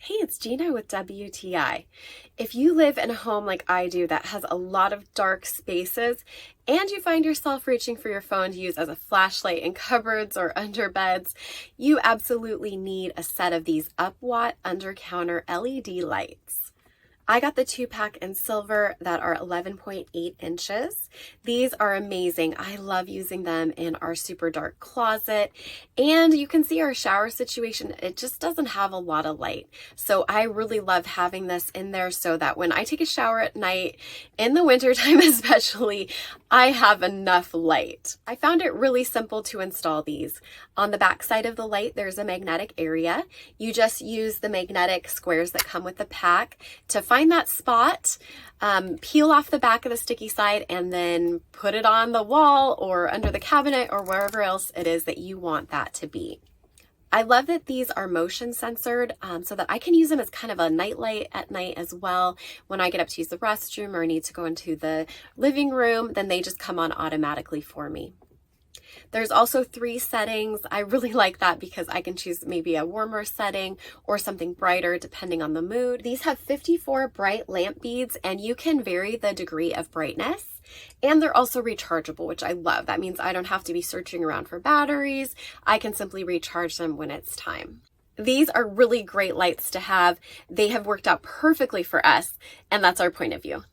Hey, it's Gina with WTI. If you live in a home like I do that has a lot of dark spaces and you find yourself reaching for your phone to use as a flashlight in cupboards or under beds, you absolutely need a set of these UPWATT under-counter LED lights. I got the 2-pack in silver that are 11.8 inches. These are amazing. I love using them in our super dark closet. And you can see our shower situation, it just doesn't have a lot of light. So I really love having this in there so that when I take a shower at night, in the wintertime especially, I have enough light. I found it really simple to install these. On the back side of the light, there's a magnetic area. You just use the magnetic squares that come with the pack to find that spot, peel off the back of the sticky side, and then put it on the wall or under the cabinet or wherever else it is that you want that to be. I love that these are motion censored so that I can use them as kind of a night light at night as well. When I get up to use the restroom or need to go into the living room, then they just come on automatically for me. There's also 3 settings. I really like that because I can choose maybe a warmer setting or something brighter depending on the mood. These have 54 bright lamp beads and you can vary the degree of brightness. And they're also rechargeable, which I love. That means I don't have to be searching around for batteries. I can simply recharge them when it's time. These are really great lights to have. They have worked out perfectly for us, and that's our point of view.